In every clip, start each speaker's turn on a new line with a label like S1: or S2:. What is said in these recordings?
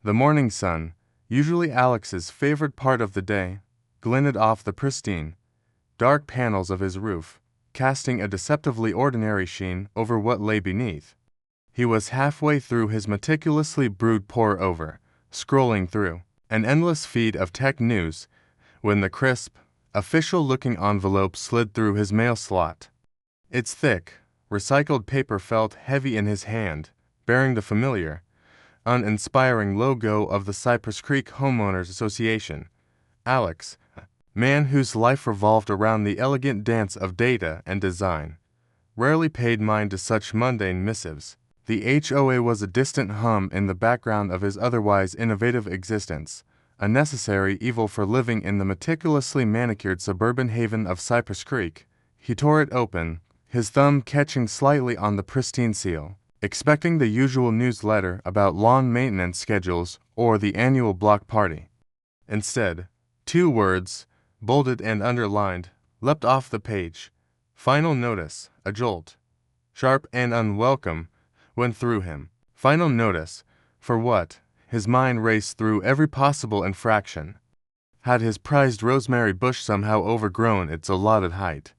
S1: The morning sun, usually Alex's favorite part of the day, glinted off the pristine, dark panels of his roof, casting a deceptively ordinary sheen over what lay beneath. He was halfway through his meticulously brewed pour-over, scrolling through an endless feed of tech news, when the crisp, official-looking envelope slid through his mail slot. Its thick, recycled paper felt heavy in his hand, bearing the familiar, uninspiring logo of the Cypress Creek Homeowners Association. Alex, man whose life revolved around the elegant dance of data and design, rarely paid mind to such mundane missives. The HOA was a distant hum in the background of his otherwise innovative existence, a necessary evil for living in the meticulously manicured suburban haven of Cypress Creek. He tore it open, his thumb catching slightly on the pristine seal, expecting the usual newsletter about lawn maintenance schedules or the annual block party. Instead, 2 words, bolded and underlined, leapt off the page. Final notice, a jolt, sharp and unwelcome, went through him. Final notice, for what? His mind raced through every possible infraction. Had his prized rosemary bush somehow overgrown its allotted height?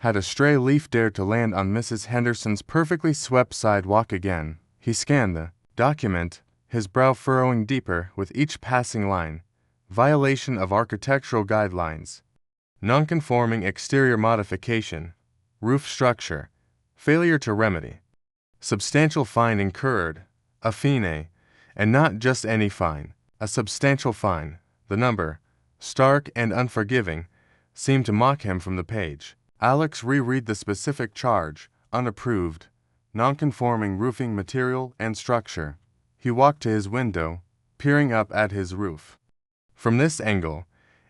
S1: Had a stray leaf dared to land on Mrs. Henderson's perfectly swept sidewalk again? He scanned the document, his brow furrowing deeper with each passing line. Violation of architectural guidelines. Non-conforming exterior modification. Roof structure. Failure to remedy. Substantial fine incurred. A fine. And not just any fine. A substantial fine. The number, stark and unforgiving, seemed to mock him from the page. Alex reread the specific charge, unapproved, non-conforming roofing material and structure. He walked to his window, peering up at his roof. From this angle,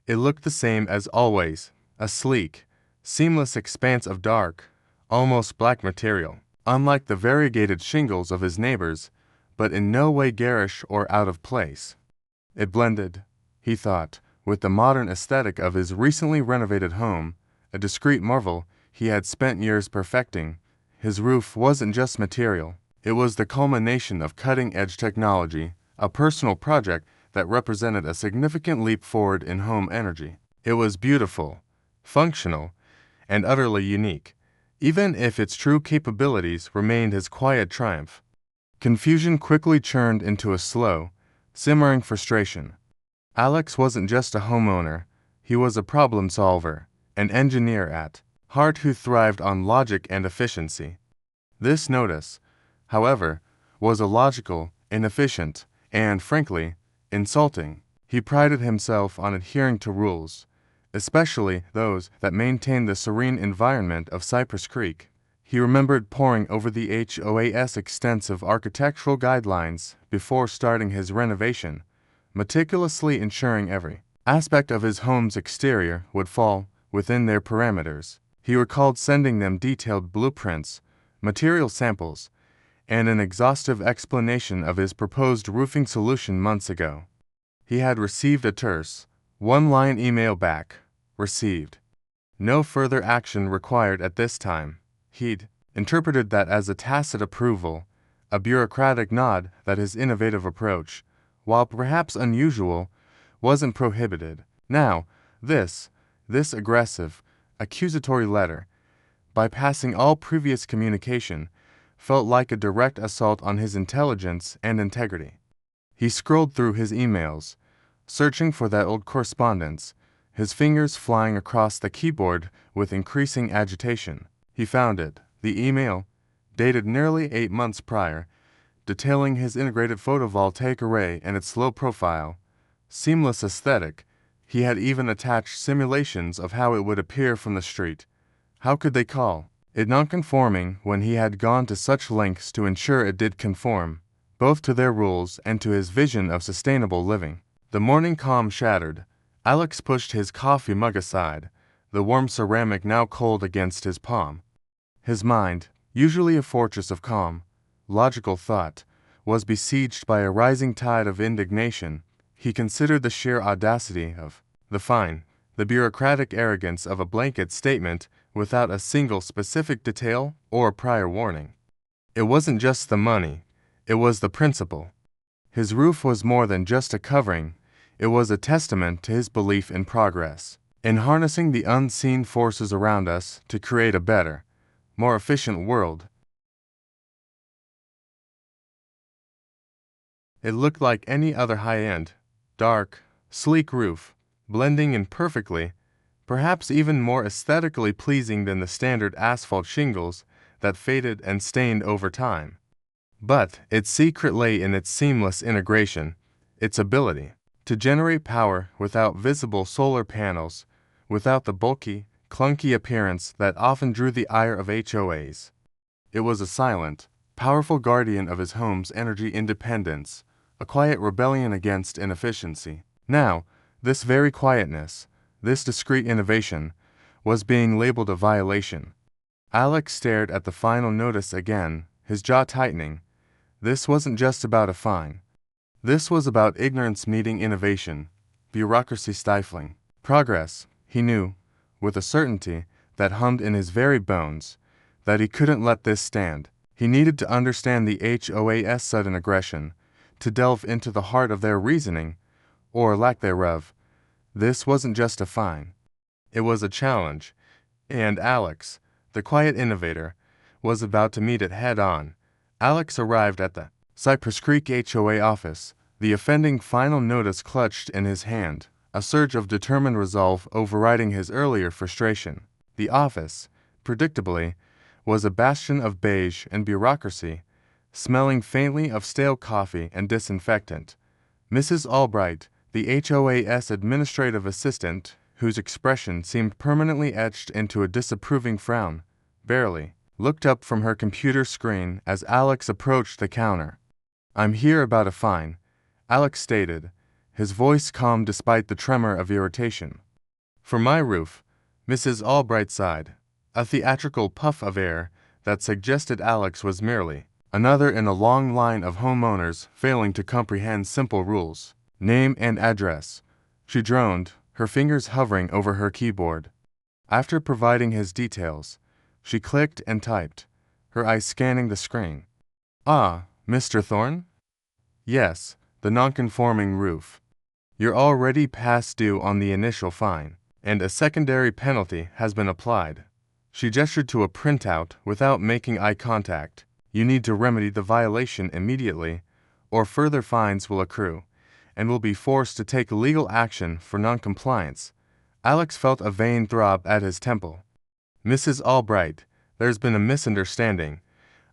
S1: it looked the same as always, a sleek, seamless expanse of dark, almost black material, unlike the variegated shingles of his neighbors, but in no way garish or out of place. It blended, he thought, with the modern aesthetic of his recently renovated home, a discreet marvel he had spent years perfecting. His roof wasn't just material, it was the culmination of cutting-edge technology, a personal project that represented a significant leap forward in home energy. It was beautiful, functional, and utterly unique, even if its true capabilities remained his quiet triumph. Confusion quickly churned into a slow, simmering frustration. Alex wasn't just a homeowner, he was a problem solver, an engineer at heart who thrived on logic and efficiency. This notice, however, was illogical, inefficient, and, frankly, insulting. He prided himself on adhering to rules, especially those that maintained the serene environment of Cypress Creek. He remembered poring over the HOA's extensive architectural guidelines before starting his renovation, meticulously ensuring every aspect of his home's exterior would fall within their parameters. He recalled sending them detailed blueprints, material samples, and an exhaustive explanation of his proposed roofing solution months ago. He had received a terse, one-line email back, received. No further action required at this time. He'd interpreted that as a tacit approval, a bureaucratic nod that his innovative approach, while perhaps unusual, wasn't prohibited. Now, this aggressive, accusatory letter, bypassing all previous communication, felt like a direct assault on his intelligence and integrity. He scrolled through his emails, searching for that old correspondence, his fingers flying across the keyboard with increasing agitation. He found it, the email, dated nearly 8 months prior, detailing his integrated photovoltaic array and its low profile, seamless aesthetic. He had even attached simulations of how it would appear from the street. How could they call it non-conforming when he had gone to such lengths to ensure it did conform, both to their rules and to his vision of sustainable living? The morning calm shattered. Alex pushed his coffee mug aside, the warm ceramic now cold against his palm. His mind, usually a fortress of calm, logical thought, was besieged by a rising tide of indignation. He considered the sheer audacity of the fine, the bureaucratic arrogance of a blanket statement without a single specific detail or prior warning. It wasn't just the money, it was the principle. His roof was more than just a covering, it was a testament to his belief in progress, in harnessing the unseen forces around us to create a better, more efficient world. It looked like any other high-end, dark, sleek roof, blending in perfectly, perhaps even more aesthetically pleasing than the standard asphalt shingles that faded and stained over time. But its secret lay in its seamless integration, its ability to generate power without visible solar panels, without the bulky, clunky appearance that often drew the ire of HOAs. It was a silent, powerful guardian of his home's energy independence, a quiet rebellion against inefficiency. Now, this very quietness, this discreet innovation, was being labeled a violation. Alex stared at the final notice again, his jaw tightening. This wasn't just about a fine. This was about ignorance meeting innovation, bureaucracy stifling progress. He knew, with a certainty that hummed in his very bones, that he couldn't let this stand. He needed to understand the HOA's sudden aggression, to delve into the heart of their reasoning, or lack thereof. This wasn't just a fine. It was a challenge, and Alex, the quiet innovator, was about to meet it head-on. Alex arrived at the Cypress Creek HOA office, the offending final notice clutched in his hand, a surge of determined resolve overriding his earlier frustration. The office, predictably, was a bastion of beige and bureaucracy, smelling faintly of stale coffee and disinfectant. Mrs. Albright, the HOA's administrative assistant, whose expression seemed permanently etched into a disapproving frown, barely looked up from her computer screen as Alex approached the counter. "I'm here about a fine," Alex stated, his voice calm despite the tremor of irritation. "For my roof," Mrs. Albright sighed, a theatrical puff of air that suggested Alex was merely another in a long line of homeowners failing to comprehend simple rules. "Name and address," she droned, her fingers hovering over her keyboard. After providing his details, she clicked and typed, her eyes scanning the screen. "Ah, Mr. Thorne?" "Yes, the non-conforming roof. You're already past due on the initial fine, and a secondary penalty has been applied." She gestured to a printout without making eye contact. "You need to remedy the violation immediately, or further fines will accrue, and will be forced to take legal action for non-compliance." Alex felt a vain throb at his temple. "Mrs. Albright, there's been a misunderstanding.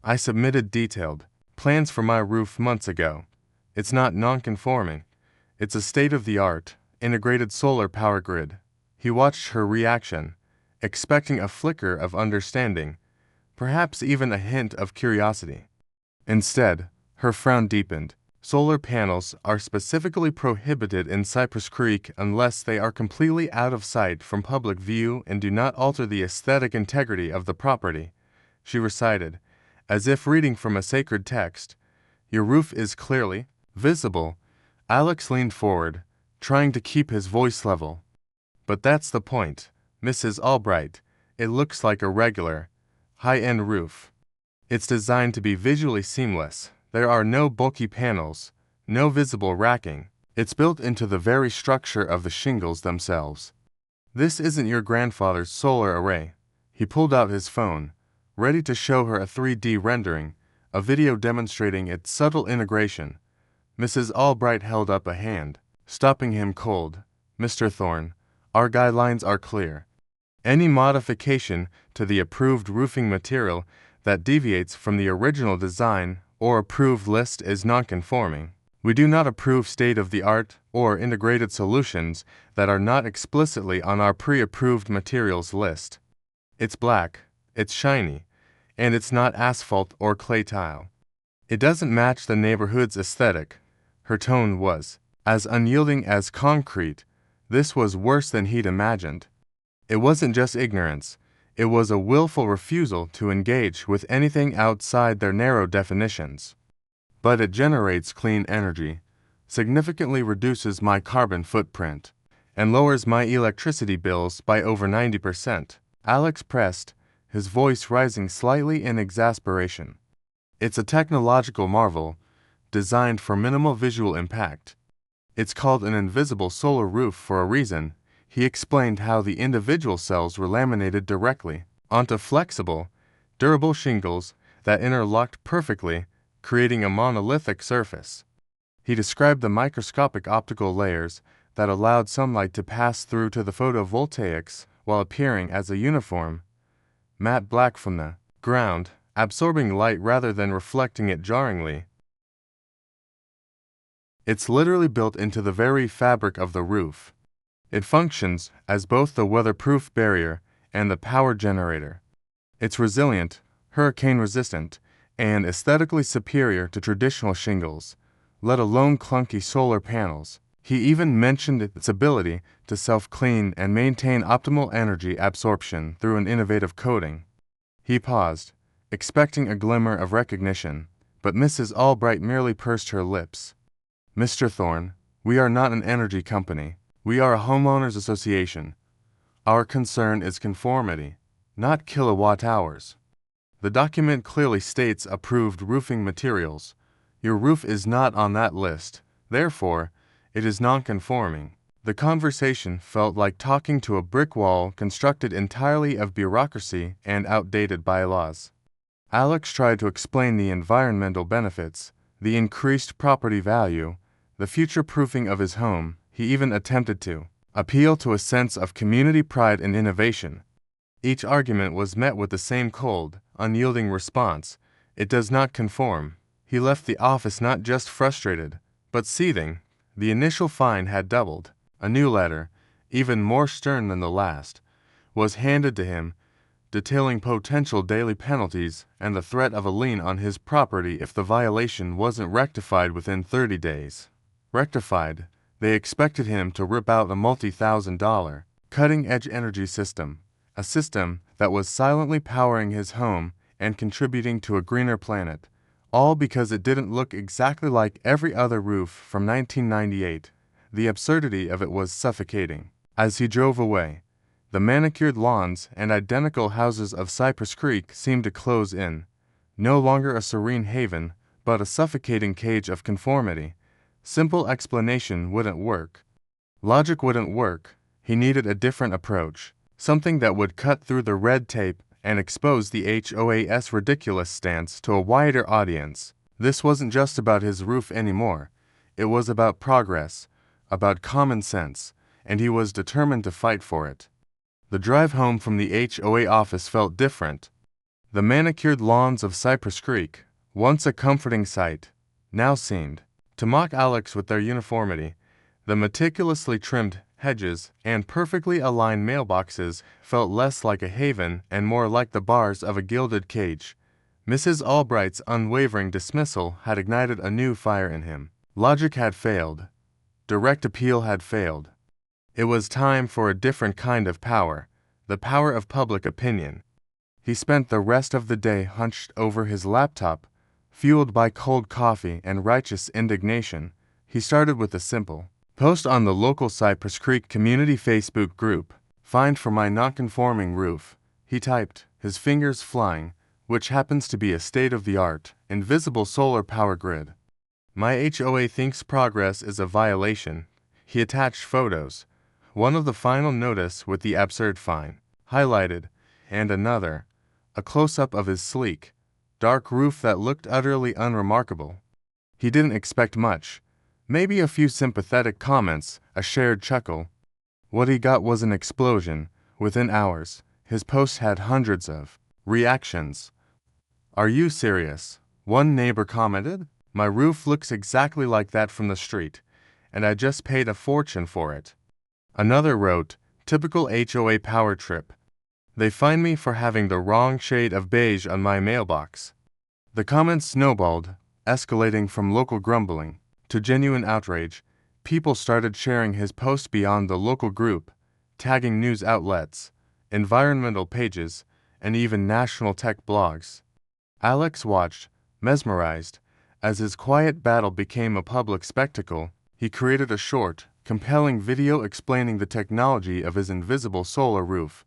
S1: I submitted detailed plans for my roof months ago. It's not non-conforming. It's a state-of-the-art, integrated solar power grid." He watched her reaction, expecting a flicker of understanding, perhaps even a hint of curiosity. Instead, her frown deepened. "Solar panels are specifically prohibited in Cypress Creek unless they are completely out of sight from public view and do not alter the aesthetic integrity of the property," she recited, as if reading from a sacred text. "Your roof is clearly visible." Alex leaned forward, trying to keep his voice level. "But that's the point, Mrs. Albright. It looks like a regular, high-end roof. It's designed to be visually seamless. There are no bulky panels, no visible racking. It's built into the very structure of the shingles themselves. This isn't your grandfather's solar array." He pulled out his phone, ready to show her a 3D rendering, a video demonstrating its subtle integration. Mrs. Albright held up a hand, stopping him cold. "Mr. Thorne, our guidelines are clear. Any modification to the approved roofing material that deviates from the original design or approved list is non-conforming. We do not approve state-of-the-art or integrated solutions that are not explicitly on our pre-approved materials list. It's black, it's shiny, and it's not asphalt or clay tile. It doesn't match the neighborhood's aesthetic." Her tone was as unyielding as concrete. This was worse than he'd imagined. It wasn't just ignorance. It was a willful refusal to engage with anything outside their narrow definitions. "But it generates clean energy, significantly reduces my carbon footprint, and lowers my electricity bills by over 90%. Alex pressed, his voice rising slightly in exasperation. "It's a technological marvel, designed for minimal visual impact. It's called an invisible solar roof for a reason. He explained how the individual cells were laminated directly onto flexible, durable shingles that interlocked perfectly, creating a monolithic surface. He described the microscopic optical layers that allowed sunlight to pass through to the photovoltaics while appearing as a uniform, matte black from the ground, absorbing light rather than reflecting it jarringly. It's literally built into the very fabric of the roof. It functions as both the weatherproof barrier and the power generator. It's resilient, hurricane-resistant, and aesthetically superior to traditional shingles, let alone clunky solar panels. He even mentioned its ability to self-clean and maintain optimal energy absorption through an innovative coating. He paused, expecting a glimmer of recognition, but Mrs. Albright merely pursed her lips. "Mr. Thorne, we are not an energy company. We are a homeowners association. Our concern is conformity, not kilowatt hours. The document clearly states approved roofing materials. Your roof is not on that list. Therefore, it is non-conforming." The conversation felt like talking to a brick wall constructed entirely of bureaucracy and outdated bylaws. Alex tried to explain the environmental benefits, the increased property value, the future-proofing of his home. He even attempted to appeal to a sense of community pride and innovation. Each argument was met with the same cold, unyielding response: "It does not conform." He left the office not just frustrated, but seething. The initial fine had doubled. A new letter, even more stern than the last, was handed to him, detailing potential daily penalties and the threat of a lien on his property if the violation wasn't rectified within 30 days. Rectified, they expected him to rip out a multi-$1,000, cutting-edge energy system, a system that was silently powering his home and contributing to a greener planet, all because it didn't look exactly like every other roof from 1998. The absurdity of it was suffocating. As he drove away, the manicured lawns and identical houses of Cypress Creek seemed to close in, no longer a serene haven, but a suffocating cage of conformity. Simple explanation wouldn't work. Logic wouldn't work. He needed a different approach, something that would cut through the red tape and expose the HOA's ridiculous stance to a wider audience. This wasn't just about his roof anymore. It was about progress, about common sense, and he was determined to fight for it. The drive home from the HOA office felt different. The manicured lawns of Cypress Creek, once a comforting sight, now seemed to mock Alex with their uniformity. The meticulously trimmed hedges and perfectly aligned mailboxes felt less like a haven and more like the bars of a gilded cage. Mrs. Albright's unwavering dismissal had ignited a new fire in him. Logic had failed. Direct appeal had failed. It was time for a different kind of power, the power of public opinion. He spent the rest of the day hunched over his laptop, fueled by cold coffee and righteous indignation. He started with a simple post on the local Cypress Creek community Facebook group. "Find for my non-conforming roof," he typed, his fingers flying, which happens to be a state-of-the-art, invisible solar power grid. "My HOA thinks progress is a violation." He attached photos, one of the final notice with the absurd fine, highlighted, and another, a close-up of his sleek, dark roof that looked utterly unremarkable. He didn't expect much, maybe a few sympathetic comments, a shared chuckle. What he got was an explosion. Within hours, his post had hundreds of reactions. "Are you serious?" One neighbor commented. "My roof looks exactly like that from the street, and I just paid a fortune for it." Another wrote, "Typical HOA power trip. They fine me for having the wrong shade of beige on my mailbox." The comments snowballed, escalating from local grumbling to genuine outrage. People started sharing his post beyond the local group, tagging news outlets, environmental pages, and even national tech blogs. Alex watched, mesmerized, as his quiet battle became a public spectacle. He created a short, compelling video explaining the technology of his invisible solar roof,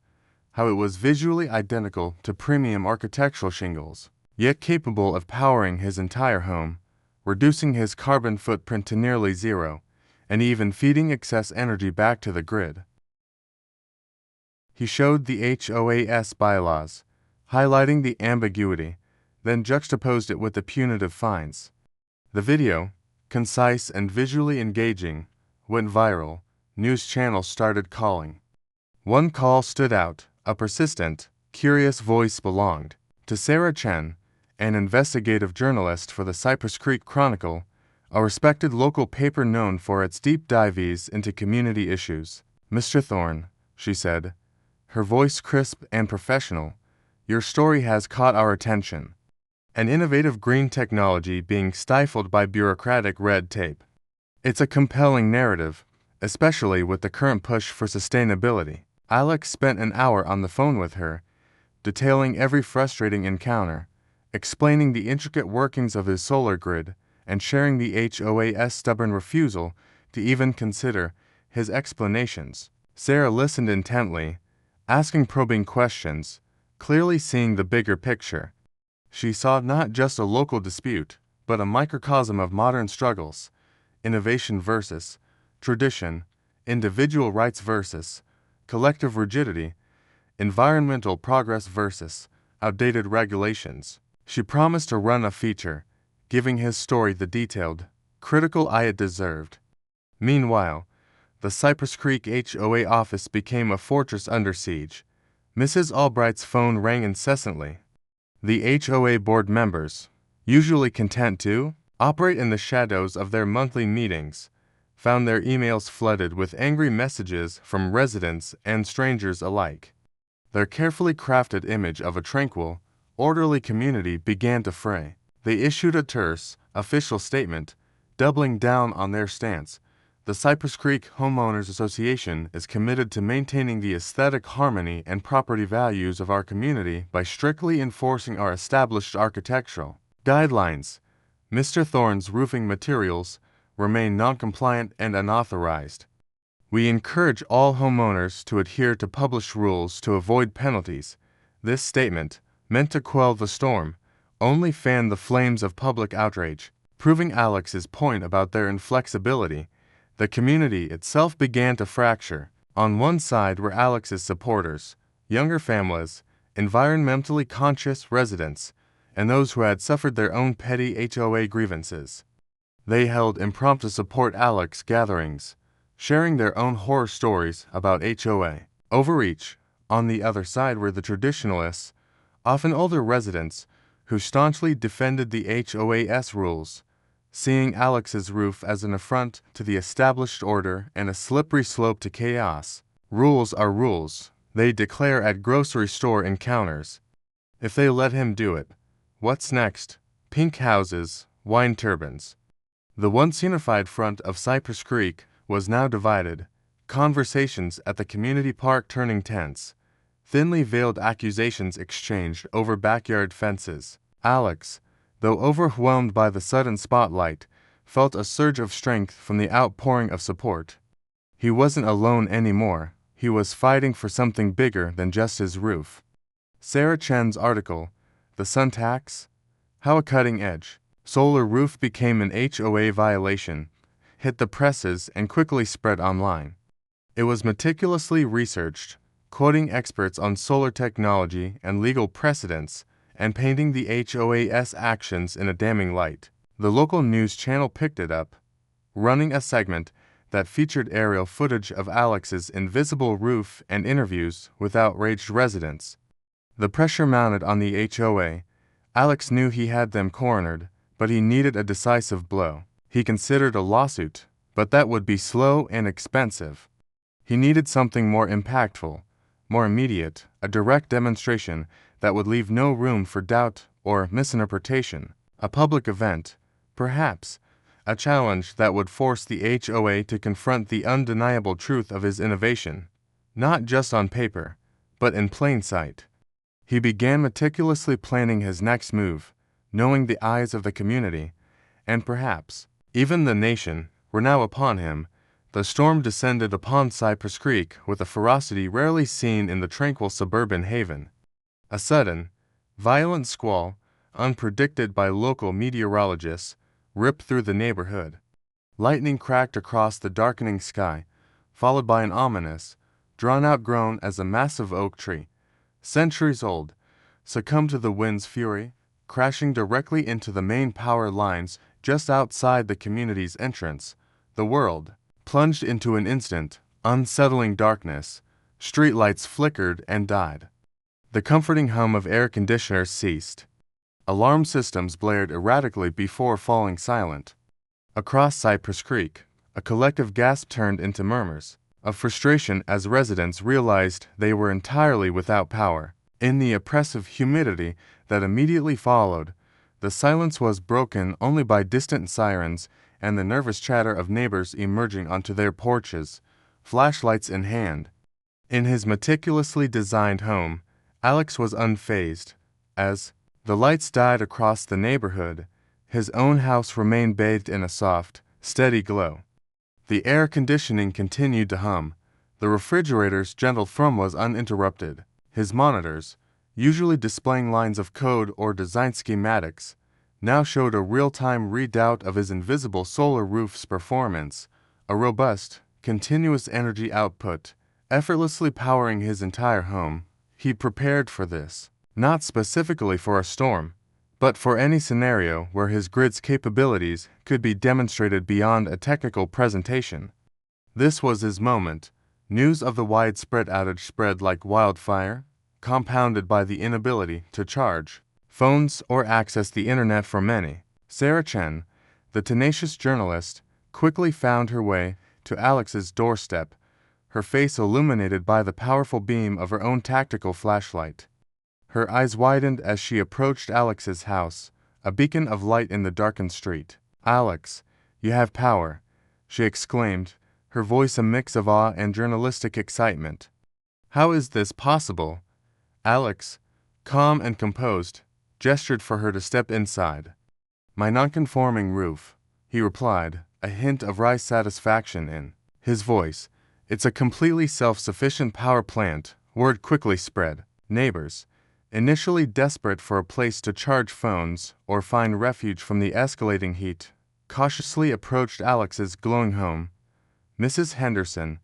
S1: how it was visually identical to premium architectural shingles, yet capable of powering his entire home, reducing his carbon footprint to nearly zero, and even feeding excess energy back to the grid. He showed the HOA's bylaws, highlighting the ambiguity, then juxtaposed it with the punitive fines. The video, concise and visually engaging, went viral. News channels started calling. One call stood out. A persistent, curious voice belonged to Sarah Chen, an investigative journalist for the Cypress Creek Chronicle, a respected local paper known for its deep dives into community issues. "Mr. Thorne," she said, her voice crisp and professional, "your story has caught our attention. An innovative green technology being stifled by bureaucratic red tape. It's a compelling narrative, especially with the current push for sustainability." Alex spent an hour on the phone with her, detailing every frustrating encounter, explaining the intricate workings of his solar grid, and sharing the HOA's stubborn refusal to even consider his explanations. Sarah listened intently, asking probing questions, clearly seeing the bigger picture. She saw not just a local dispute, but a microcosm of modern struggles: innovation versus tradition, individual rights versus collective rigidity, environmental progress versus outdated regulations. She promised to run a feature, giving his story the detailed, critical eye it deserved. Meanwhile, the Cypress Creek HOA office became a fortress under siege. Mrs. Albright's phone rang incessantly. The HOA board members, usually content to operate in the shadows of their monthly meetings, found their emails flooded with angry messages from residents and strangers alike. Their carefully crafted image of a tranquil, orderly community began to fray. They issued a terse, official statement, doubling down on their stance. The Cypress Creek Homeowners Association is committed to maintaining the aesthetic harmony and property values of our community by strictly enforcing our established architectural guidelines. Mr. Thorne's roofing materials remain non-compliant and unauthorized. We encourage all homeowners to adhere to published rules to avoid penalties. This statement, meant to quell the storm, only fanned the flames of public outrage. Proving Alex's point about their inflexibility, the community itself began to fracture. On one side were Alex's supporters, younger families, environmentally conscious residents, and those who had suffered their own petty HOA grievances. They held impromptu support Alex gatherings, sharing their own horror stories about HOA overreach. On the other side were the traditionalists, often older residents, who staunchly defended the HOA's rules, seeing Alex's roof as an affront to the established order and a slippery slope to chaos. Rules are rules, they declare at grocery store encounters. If they let him do it, what's next? Pink houses, wine turbines. The once unified front of Cypress Creek was now divided, conversations at the community park turning tense, thinly veiled accusations exchanged over backyard fences. Alex, though overwhelmed by the sudden spotlight, felt a surge of strength from the outpouring of support. He wasn't alone anymore. He was fighting for something bigger than just his roof. Sarah Chen's article, "The Sun Tax? How a Cutting-Edge Solar Roof Became an HOA Violation," hit the presses and quickly spread online. It was meticulously researched, quoting experts on solar technology and legal precedents, and painting the HOA's actions in a damning light. The local news channel picked it up, running a segment that featured aerial footage of Alex's invisible roof and interviews with outraged residents. The pressure mounted on the HOA. Alex knew he had them cornered, but he needed a decisive blow. He considered a lawsuit, but that would be slow and expensive. He needed something more impactful, more immediate, a direct demonstration that would leave no room for doubt or misinterpretation. A public event, perhaps, a challenge that would force the HOA to confront the undeniable truth of his innovation, not just on paper, but in plain sight. He began meticulously planning his next move, knowing the eyes of the community, and perhaps even the nation, were now upon him. The storm descended upon Cypress Creek with a ferocity rarely seen in the tranquil suburban haven. A sudden, violent squall, unpredicted by local meteorologists, ripped through the neighborhood. Lightning cracked across the darkening sky, followed by an ominous, drawn-out groan as a massive oak tree, centuries old, succumbed to the wind's fury, crashing directly into the main power lines just outside the community's entrance. The world plunged into an instant, unsettling darkness. Streetlights flickered and died. The comforting hum of air conditioners ceased. Alarm systems blared erratically before falling silent. Across Cypress Creek, a collective gasp turned into murmurs of frustration as residents realized they were entirely without power. In the oppressive humidity that immediately followed, the silence was broken only by distant sirens and the nervous chatter of neighbors emerging onto their porches, flashlights in hand. In his meticulously designed home, Alex was unfazed. As the lights died across the neighborhood, his own house remained bathed in a soft, steady glow. The air conditioning continued to hum. The refrigerator's gentle thrum was uninterrupted. His monitors, usually displaying lines of code or design schematics, now showed a real-time readout of his invisible solar roof's performance, a robust, continuous energy output, effortlessly powering his entire home. He prepared for this, not specifically for a storm, but for any scenario where his grid's capabilities could be demonstrated beyond a technical presentation. This was his moment. News of the widespread outage spread like wildfire, compounded by the inability to charge phones or access the internet for many. Sarah Chen, the tenacious journalist, quickly found her way to Alex's doorstep, her face illuminated by the powerful beam of her own tactical flashlight. Her eyes widened as she approached Alex's house, a beacon of light in the darkened street. "Alex, you have power," she exclaimed, her voice a mix of awe and journalistic excitement. "How is this possible?" Alex, calm and composed, gestured for her to step inside. "My non-conforming roof," he replied, a hint of wry satisfaction in his voice. "It's a completely self-sufficient power plant." Word quickly spread. Neighbors, initially desperate for a place to charge phones or find refuge from the escalating heat, cautiously approached Alex's glowing home. Mrs. Henderson,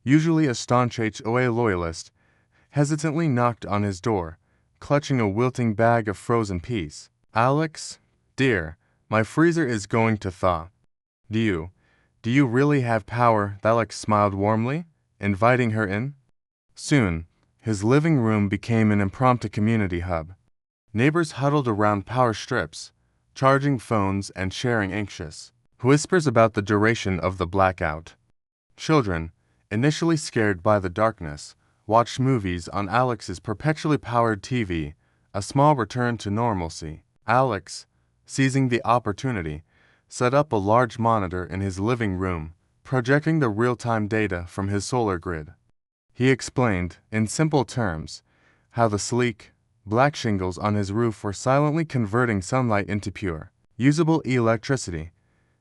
S1: usually a staunch HOA loyalist, hesitantly knocked on his door, clutching a wilting bag of frozen peas. "Alex, dear, my freezer is going to thaw. Do you really have power?" Alex smiled warmly, inviting her in. Soon, his living room became an impromptu community hub. Neighbors huddled around power strips, charging phones and sharing anxious whispers about the duration of the blackout. Children, initially scared by the darkness, watched movies on Alex's perpetually powered TV, a small return to normalcy. Alex, seizing the opportunity, set up a large monitor in his living room, projecting the real-time data from his solar grid. He explained, in simple terms, how the sleek, black shingles on his roof were silently converting sunlight into pure, usable electricity.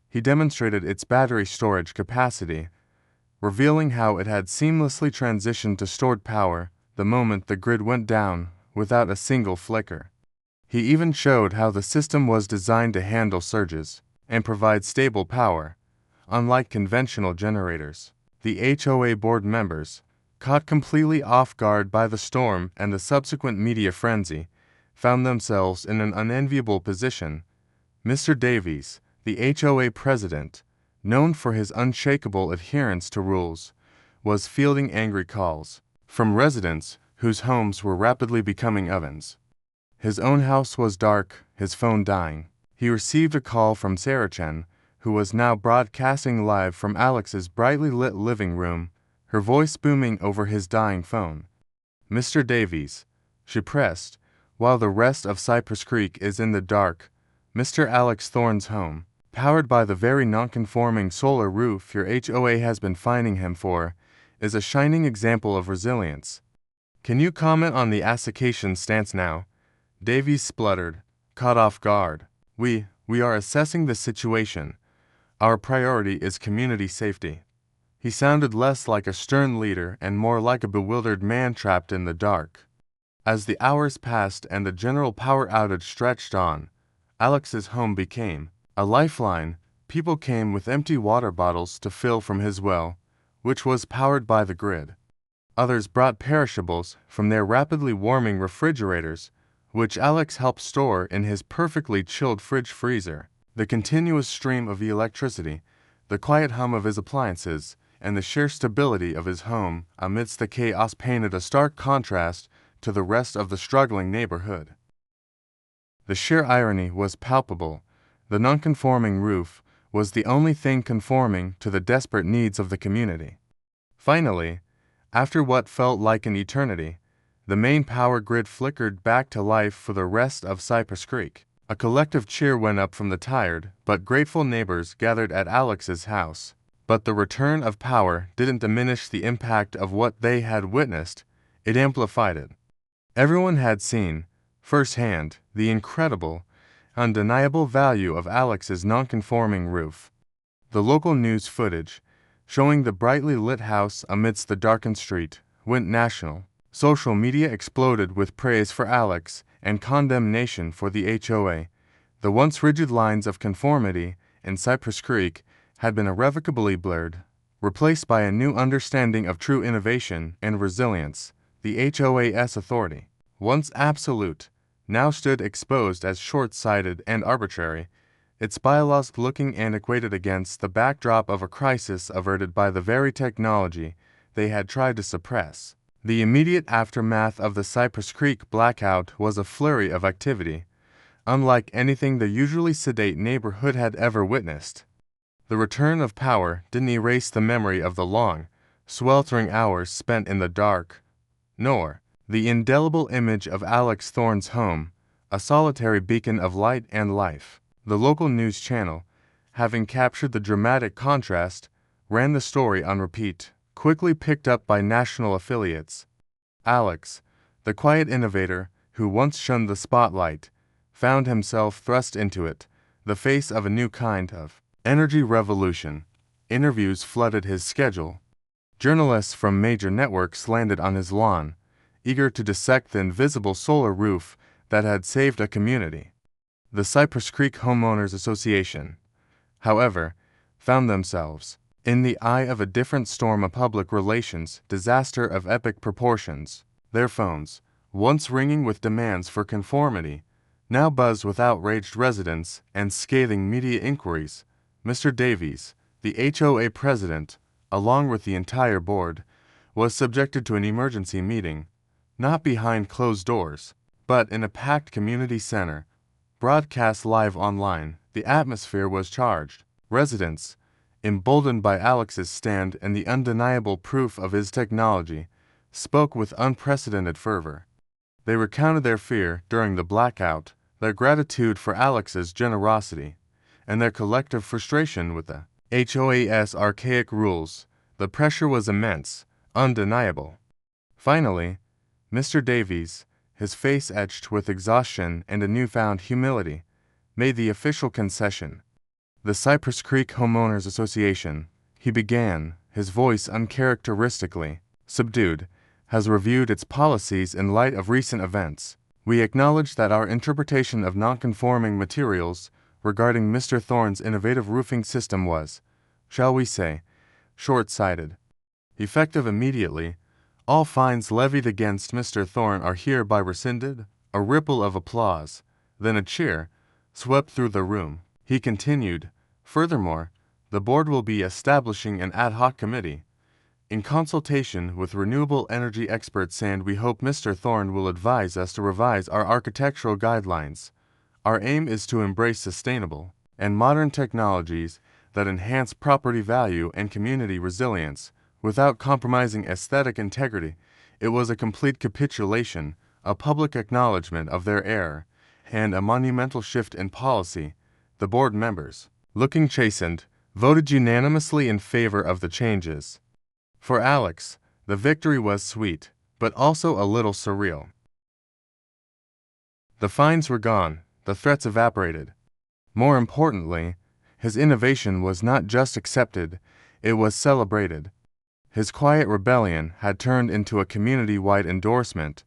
S1: He demonstrated its battery storage capacity, revealing how it had seamlessly transitioned to stored power the moment the grid went down without a single flicker. He even showed how the system was designed to handle surges and provide stable power, unlike conventional generators. The HOA board members, caught completely off guard by the storm and the subsequent media frenzy, found themselves in an unenviable position. Mr. Davies, the HOA president, known for his unshakable adherence to rules, was fielding angry calls from residents whose homes were rapidly becoming ovens. His own house was dark, his phone dying. He received a call from Sarah Chen, who was now broadcasting live from Alex's brightly lit living room, her voice booming over his dying phone. "Mr. Davies," she pressed, "while the rest of Cypress Creek is in the dark, Mr. Alex Thorne's home, powered by the very non-conforming solar roof your HOA has been fining him for, is a shining example of resilience. Can you comment on the association's stance now?" Davies spluttered, caught off guard. We are assessing the situation. Our priority is community safety." He sounded less like a stern leader and more like a bewildered man trapped in the dark. As the hours passed and the general power outage stretched on, Alex's home became A lifeline, people came with empty water bottles to fill from his well, which was powered by the grid. Others brought perishables from their rapidly warming refrigerators, which Alex helped store in his perfectly chilled fridge freezer. The continuous stream of electricity, the quiet hum of his appliances, and the sheer stability of his home amidst the chaos painted a stark contrast to the rest of the struggling neighborhood. The sheer irony was palpable. The non-conforming roof was the only thing conforming to the desperate needs of the community. Finally, after what felt like an eternity, the main power grid flickered back to life for the rest of Cypress Creek. A collective cheer went up from the tired but grateful neighbors gathered at Alex's house. But the return of power didn't diminish the impact of what they had witnessed, it amplified it. Everyone had seen, firsthand, the incredible, undeniable value of Alex's non-conforming roof. The local news footage, showing the brightly lit house amidst the darkened street, went national. Social media exploded with praise for Alex and condemnation for the HOA. The once rigid lines of conformity in Cypress Creek had been irrevocably blurred, replaced by a new understanding of true innovation and resilience. The HOA's authority, once absolute, now stood exposed as short-sighted and arbitrary, its bylaws looking antiquated against the backdrop of a crisis averted by the very technology they had tried to suppress. The immediate aftermath of the Cypress Creek blackout was a flurry of activity, unlike anything the usually sedate neighborhood had ever witnessed. The return of power didn't erase the memory of the long, sweltering hours spent in the dark, nor the indelible image of Alex Thorne's home, a solitary beacon of light and life. The local news channel, having captured the dramatic contrast, ran the story on repeat, quickly picked up by national affiliates. Alex, the quiet innovator who once shunned the spotlight, found himself thrust into it, the face of a new kind of energy revolution. Interviews flooded his schedule. Journalists from major networks landed on his lawn, eager to dissect the invisible solar roof that had saved a community. The Cypress Creek Homeowners Association, however, found themselves in the eye of a different storm, a public relations disaster of epic proportions. Their phones, once ringing with demands for conformity, now buzzed with outraged residents and scathing media inquiries. Mr. Davies, the HOA president, along with the entire board, was subjected to an emergency meeting, not behind closed doors, but in a packed community center. Broadcast live online, the atmosphere was charged. Residents, emboldened by Alex's stand and the undeniable proof of his technology, spoke with unprecedented fervor. They recounted their fear during the blackout, their gratitude for Alex's generosity, and their collective frustration with the HOA's archaic rules. The pressure was immense, undeniable. Finally, Mr. Davies, his face etched with exhaustion and a newfound humility, made the official concession. The Cypress Creek Homeowners Association, he began, his voice uncharacteristically subdued, has reviewed its policies in light of recent events. We acknowledge that our interpretation of non-conforming materials regarding Mr. Thorne's innovative roofing system was, shall we say, short-sighted. Effective immediately, all fines levied against Mr. Thorne are hereby rescinded. A ripple of applause, then a cheer, swept through the room. He continued, furthermore, the board will be establishing an ad hoc committee, in consultation with renewable energy experts, and we hope Mr. Thorne will advise us to revise our architectural guidelines. Our aim is to embrace sustainable and modern technologies that enhance property value and community resilience without compromising aesthetic integrity. It was a complete capitulation, a public acknowledgement of their error, and a monumental shift in policy. The board members, looking chastened, voted unanimously in favor of the changes. For Alex, the victory was sweet, but also a little surreal. The fines were gone, the threats evaporated. More importantly, his innovation was not just accepted, it was celebrated. His quiet rebellion had turned into a community-wide endorsement.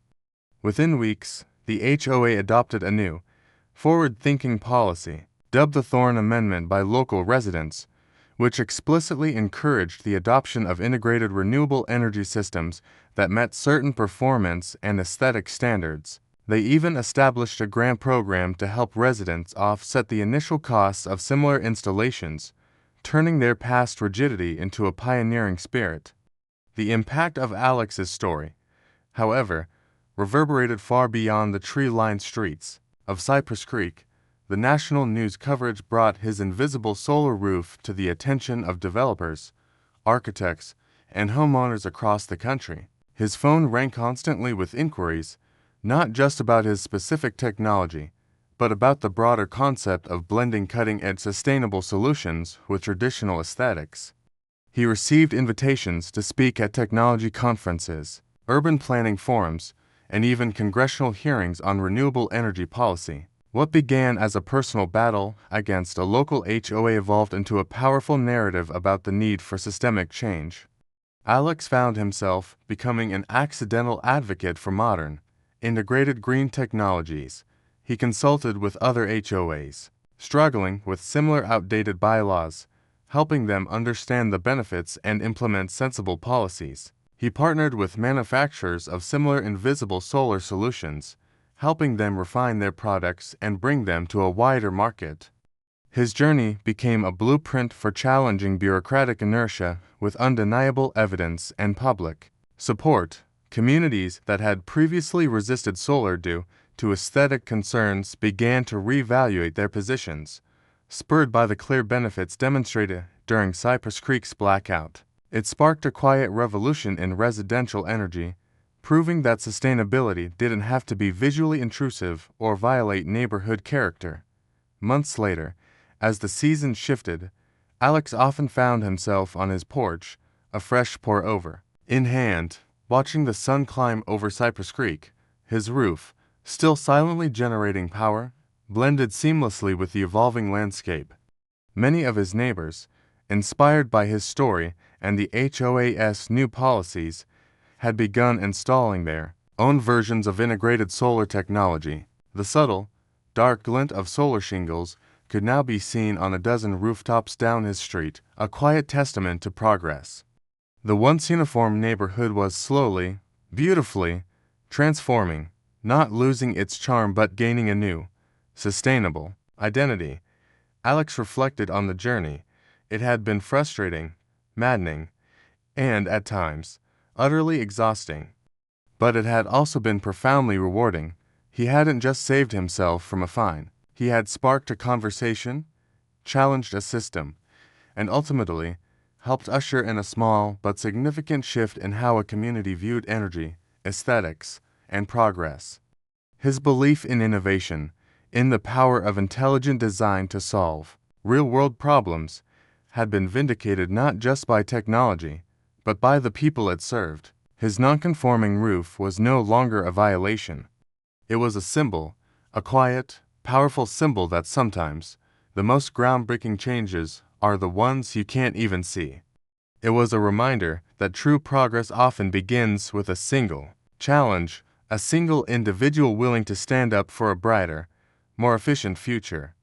S1: Within weeks, the HOA adopted a new, forward-thinking policy. dubbed the Thorne Amendment by local residents, which explicitly encouraged the adoption of integrated renewable energy systems that met certain performance and aesthetic standards. They even established a grant program to help residents offset the initial costs of similar installations, turning their past rigidity into a pioneering spirit. The impact of Alex's story, however, reverberated far beyond the tree-lined streets of Cypress Creek. The national news coverage brought his invisible solar roof to the attention of developers, architects, and homeowners across the country. His phone rang constantly with inquiries, not just about his specific technology, but about the broader concept of blending cutting-edge sustainable solutions with traditional aesthetics. He received invitations to speak at technology conferences, urban planning forums, and even congressional hearings on renewable energy policy. What began as a personal battle against a local HOA evolved into a powerful narrative about the need for systemic change. Alex found himself becoming an accidental advocate for modern, integrated green technologies. He consulted with other HOAs, struggling with similar outdated bylaws, helping them understand the benefits and implement sensible policies. He partnered with manufacturers of similar invisible solar solutions, helping them refine their products and bring them to a wider market. His journey became a blueprint for challenging bureaucratic inertia with undeniable evidence and public support. Communities that had previously resisted solar due to aesthetic concerns began to reevaluate their positions, spurred by the clear benefits demonstrated during Cypress Creek's blackout. It sparked a quiet revolution in residential energy, proving that sustainability didn't have to be visually intrusive or violate neighborhood character. Months later, as the season shifted, Alex often found himself on his porch, a fresh pour-over in hand, watching the sun climb over Cypress Creek. His roof, still silently generating power, blended seamlessly with the evolving landscape. Many of his neighbors, inspired by his story and the HOA's new policies, had begun installing their own versions of integrated solar technology. The subtle, dark glint of solar shingles could now be seen on a dozen rooftops down his street, a quiet testament to progress. The once uniform neighborhood was slowly, beautifully, transforming, not losing its charm but gaining a new, sustainable identity. Alex reflected on the journey. It had been frustrating, maddening, and, at times, utterly exhausting. But it had also been profoundly rewarding. He hadn't just saved himself from a fine. He had sparked a conversation, challenged a system, and ultimately helped usher in a small but significant shift in how a community viewed energy, aesthetics, and progress. His belief in innovation, in the power of intelligent design to solve real-world problems, had been vindicated not just by technology, but by the people it served. His non-conforming roof was no longer a violation. It was a symbol, a quiet, powerful symbol that sometimes the most groundbreaking changes are the ones you can't even see. It was a reminder that true progress often begins with a single challenge, a single individual willing to stand up for a brighter, more efficient future.